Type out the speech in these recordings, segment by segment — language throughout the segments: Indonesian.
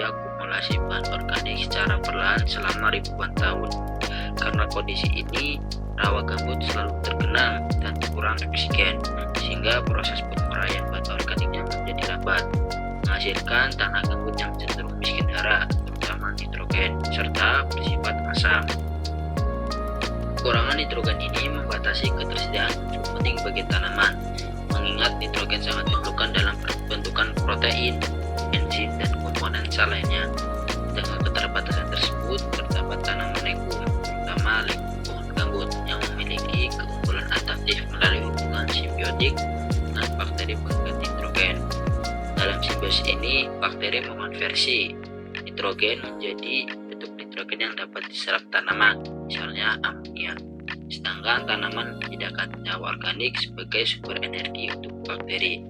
terjadi akumulasi bahan organik secara perlahan selama ribuan tahun. Karena kondisi ini, rawa gambut selalu tergenang dan kurang oksigen, sehingga proses penguraian bahan organiknya menjadi lambat, menghasilkan tanah gambut yang cenderung miskin hara, terutama nitrogen, serta bersifat asam. Kekurangan nitrogen ini membatasi ketersediaan unsur penting bagi tanaman, mengingat nitrogen sangat diperlukan dalam pembentukan protein, enzim, dan komponen sel lainnya. Dengan keterbatasan tersebut, terdapat tanaman legum, terutama legum pohon gambut, yang memiliki keunggulan adaptif melalui hubungan simbiotik dengan bakteri pengganti nitrogen. Dalam simbiosis ini, bakteri mengonversi nitrogen menjadi bentuk nitrogen yang dapat diserap tanaman, misalnya amonia. Sedangkan tanaman membedakan senyawa organik sebagai sumber energi untuk bakteri.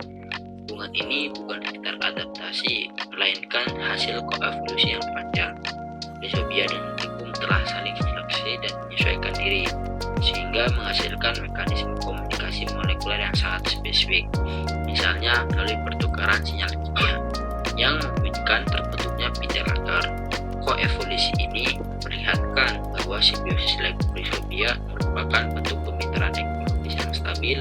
Hubungan ini bukan sekedar adaptasi, melainkan hasil koevolusi yang panjang. Rhizobia dan legum telah saling seleksi dan menyesuaikan diri, sehingga menghasilkan mekanisme komunikasi molekuler yang sangat spesifik. Misalnya melalui pertukaran sinyal kimia yang memungkinkan terbentuknya pindah akar. Koevolusi ini memperlihatkan bahwa simbiosis legum rhizobia merupakan bentuk kemitraan ekologis yang stabil,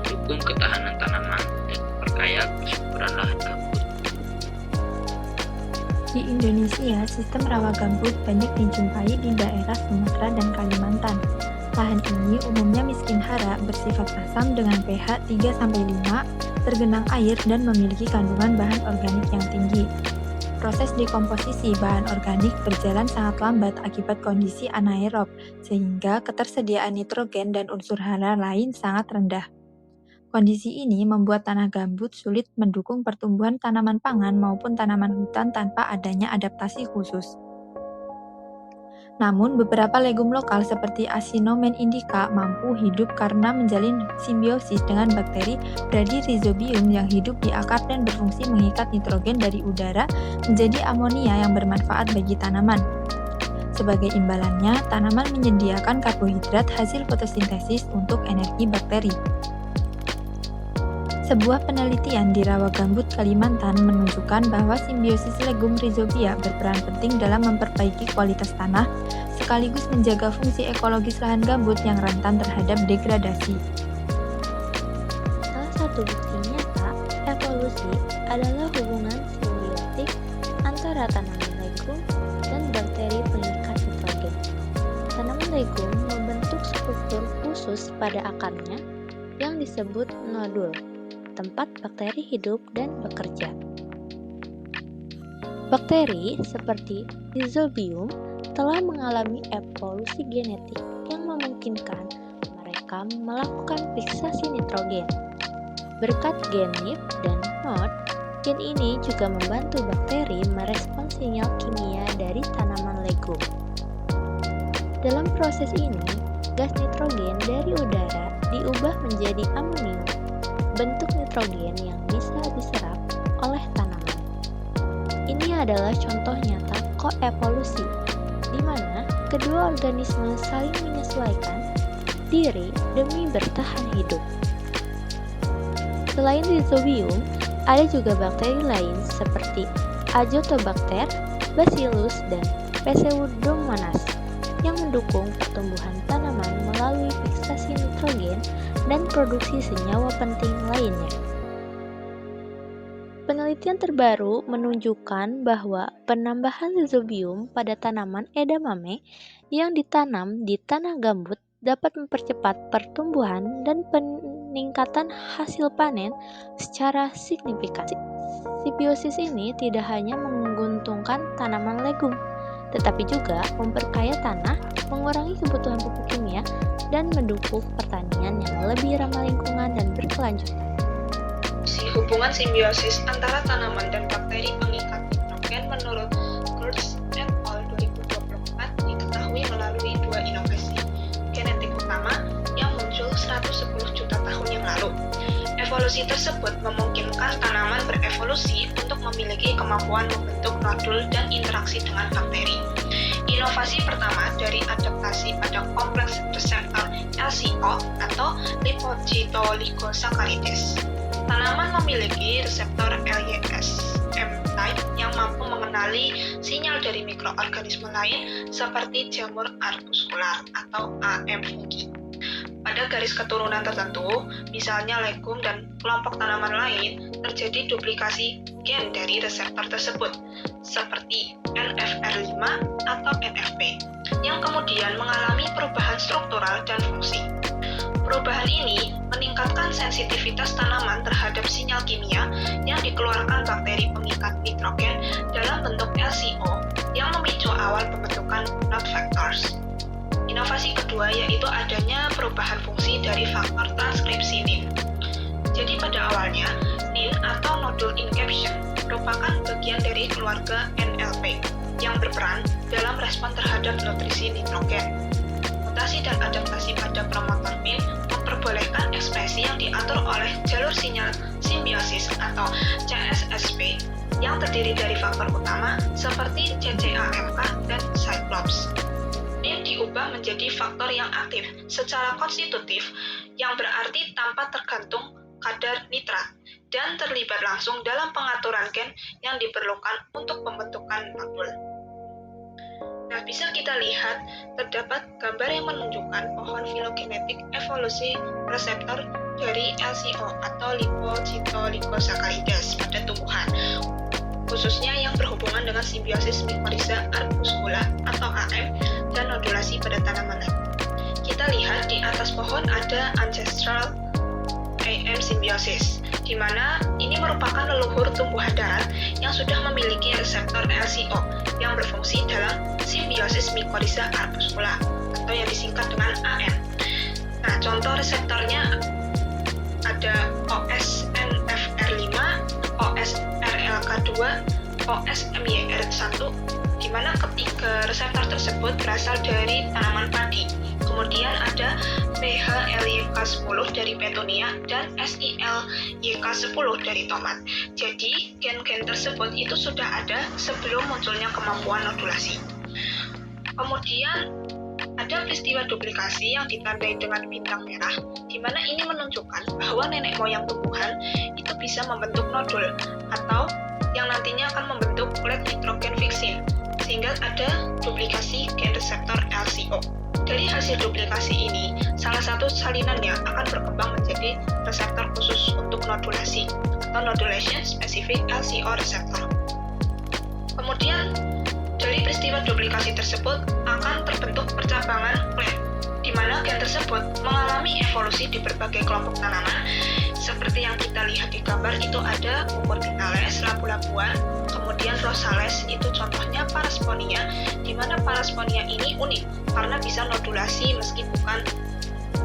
mendukung ketahanan tanaman, dan memperkaya kesuburan lahan gambut. Di Indonesia, sistem rawa gambut banyak dijumpai di daerah Sumatera dan Kalimantan. Lahan ini umumnya miskin hara, bersifat asam dengan pH 3-5, tergenang air, dan memiliki kandungan bahan organik yang tinggi. Proses dekomposisi bahan organik berjalan sangat lambat akibat kondisi anaerob, sehingga ketersediaan nitrogen dan unsur hara lain sangat rendah. Kondisi ini membuat tanah gambut sulit mendukung pertumbuhan tanaman pangan maupun tanaman hutan tanpa adanya adaptasi khusus. Namun, beberapa legum lokal seperti Asinomen indica mampu hidup karena menjalin simbiosis dengan bakteri Bradyrhizobium yang hidup di akar dan berfungsi mengikat nitrogen dari udara menjadi amonia yang bermanfaat bagi tanaman. Sebagai imbalannya, tanaman menyediakan karbohidrat hasil fotosintesis untuk energi bakteri. Sebuah penelitian di rawa gambut Kalimantan menunjukkan bahwa simbiosis legum rhizobia berperan penting dalam memperbaiki kualitas tanah, sekaligus menjaga fungsi ekologis lahan gambut yang rentan terhadap degradasi. Salah satu bukti nyata evolusi adalah hubungan simbiotik antara tanaman legum dan bakteri pengikat nitrogen. Tanaman legum membentuk struktur khusus pada akarnya yang disebut nodul, tempat bakteri hidup dan bekerja. Bakteri seperti Rhizobium telah mengalami evolusi genetik yang memungkinkan mereka melakukan fiksasi nitrogen. Berkat gen NIP dan NOD, gen ini juga membantu bakteri merespons sinyal kimia dari tanaman legum. Dalam proses ini, gas nitrogen dari udara diubah menjadi amonium, bentuk nitrogen yang bisa diserap oleh tanaman. Ini adalah contoh nyata koevolusi, di mana kedua organisme saling menyesuaikan diri demi bertahan hidup. Selain Rhizobium, ada juga bakteri lain seperti Azotobacter, Bacillus, dan Pseudomonas yang mendukung pertumbuhan tanaman melalui fiksasi nitrogen dan produksi senyawa penting lainnya. Penelitian terbaru menunjukkan bahwa penambahan Rhizobium pada tanaman edamame yang ditanam di tanah gambut dapat mempercepat pertumbuhan dan peningkatan hasil panen secara signifikan. Simbiosis ini tidak hanya menguntungkan tanaman legum, tetapi juga memperkaya tanah, mengurangi kebutuhan pupuk kimia, dan mendukung pertanian yang lebih ramah lingkungan dan berkelanjutan. Hubungan simbiosis antara tanaman dan bakteri pengikat nitrogen menurut Kurtz et al. 2024 diketahui melalui dua inovasi genetik utama yang muncul 110 juta tahun yang lalu. Evolusi tersebut memungkinkan tanaman berevolusi untuk memiliki kemampuan membentuk nodul dan interaksi dengan bakteri. Inovasi pertama dari adaptasi pada kompleks reseptor LCO atau lipoglycosaccarides. Tanaman memiliki reseptor LYS M-type yang mampu mengenali mengenali sinyal dari mikroorganisme lain seperti jamur arbuskular atau AM fungi. Pada garis keturunan tertentu, misalnya legum dan kelompok tanaman lain, terjadi duplikasi gen dari reseptor tersebut, seperti NFR5 atau NFP, yang kemudian mengalami perubahan struktural dan fungsi. Perubahan ini meningkatkan sensitivitas tanaman terhadap sinyal kimia yang dikeluarkan bakteri pengikat nitrogen dalam bentuk LCO yang memicu awal pembentukan node factors. Inovasi kedua yaitu adanya perubahan fungsi dari faktor transkripsi NIN. Jadi pada awalnya, NIN atau nodule incaption merupakan bagian dari keluarga NLP yang berperan dalam respon terhadap nutrisi nitrogen. Mutasi dan adaptasi pada promotor NIN memperbolehkan ekspresi yang diatur oleh jalur sinyal simbiosis atau CSSP yang terdiri dari faktor utama seperti CCAMK dan Cyclops. NIN diubah menjadi faktor yang aktif secara konstitutif yang berarti tanpa tergantung kadar nitrat dan terlibat langsung dalam pengaturan gen yang diperlukan untuk pembentukan nodul. Nah, bisa kita lihat terdapat gambar yang menunjukkan pohon filogenetik evolusi reseptor dari LCO atau lipocytolicosaccharides pada tumbuhan, khususnya yang berhubungan dengan simbiosis mycorrhiza arbuscula atau AM dan nodulasi pada tanaman lain. Kita lihat di atas pohon ada ancestral AM symbiosis, di mana ini merupakan leluhur tumbuhan darat yang sudah memiliki reseptor LCO yang berfungsi dalam simbiosis mycorrhiza arbuscula atau yang disingkat dengan AM. Nah, contoh reseptornya ada OSNFR5, OSRLK2, OSMYR1, di mana ketiga reseptor tersebut berasal dari tanaman padi. Kemudian ada PHLYK10 dari petunia dan SILYK10 dari tomat. Jadi, gen-gen tersebut itu sudah ada sebelum munculnya kemampuan nodulasi. Kemudian, ada peristiwa duplikasi yang ditandai dengan bintang merah, di mana ini menunjukkan bahwa nenek moyang tumbuhan itu bisa membentuk nodul, atau yang nantinya akan membentuk flat nitrogen fixin, sehingga ada duplikasi gen reseptor LCO. Dari hasil duplikasi ini, salah satu salinannya akan berkembang menjadi reseptor khusus untuk nodulasi atau nodulation specific LCO receptor. Kemudian, dari peristiwa duplikasi tersebut akan terbentuk percabangan flat, di mana gen tersebut mengalami evolusi di berbagai kelompok tanaman. Seperti yang kita lihat di gambar itu ada Cucurbitales, labu-labuan, kemudian Rosales, itu contohnya Parasponia, di mana Parasponia ini unik karena bisa nodulasi meski bukan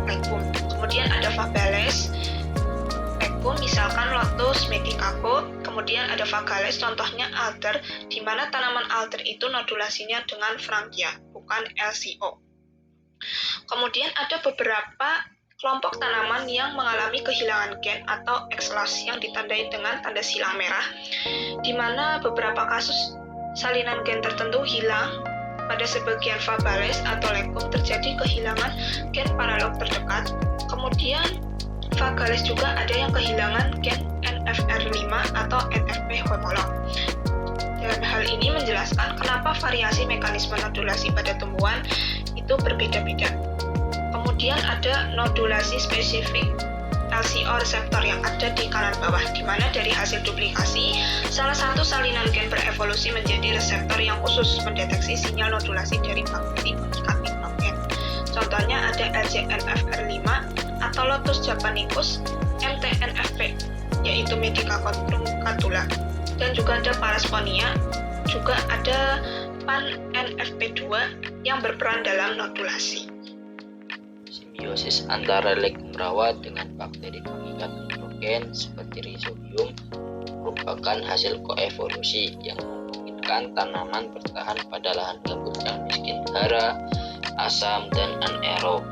legum. Kemudian ada Fabales, legum misalkan Lotus medicago, kemudian ada Vagales, contohnya alder, di mana tanaman alder itu nodulasinya dengan Frankia, bukan LCO. Kemudian ada beberapa kelompok tanaman yang mengalami kehilangan gen atau X-loss yang ditandai dengan tanda silang merah, di mana beberapa kasus salinan gen tertentu hilang. Pada sebagian Fabales atau legum terjadi kehilangan gen paralog terdekat. Kemudian Vagales juga ada yang kehilangan gen NFR5 atau NFP homolog. Dan hal ini menjelaskan kenapa variasi mekanisme nodulasi pada tumbuhan itu berbeda-beda. Kemudian ada nodulasi spesifik LCO reseptor yang ada di kanan bawah, di mana dari hasil duplikasi, salah satu salinan gen berevolusi menjadi reseptor yang khusus mendeteksi sinyal nodulasi dari bakteri pengikat nitrogen. Contohnya ada LCNFR5 atau Lotus japonicus, MTNFP, yaitu Medicago truncatula, dan juga ada Parasponia, juga ada PAN-NFP2 yang berperan dalam nodulasi. Simbiosis antara legum rawa dengan bakteri pengikat nitrogen seperti Rhizobium merupakan hasil koevolusi yang memungkinkan tanaman bertahan pada lahan gambut yang miskin hara, asam, dan anaerob.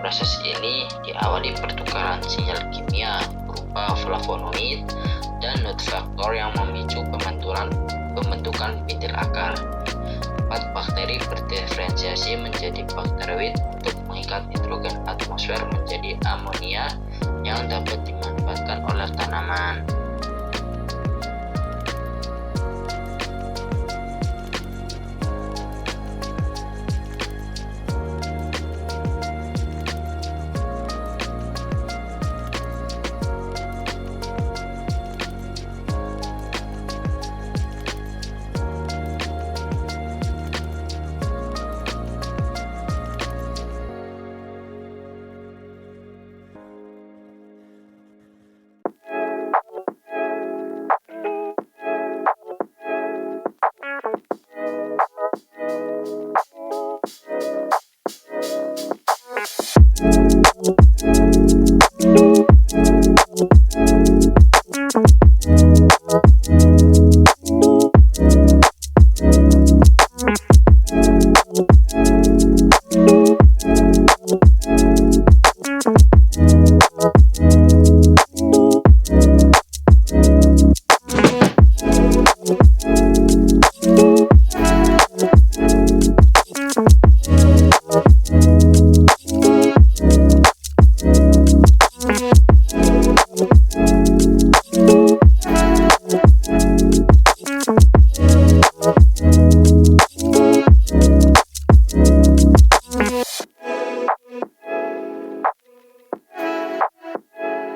Proses ini diawali pertukaran sinyal kimia berupa flavonoid dan node factor yang memicu pembentukan bintil akar. Bakteri berdiferensiasi menjadi bakteroid untuk mengikat nitrogen atmosfer menjadi amonia yang dapat dimanfaatkan oleh tanaman.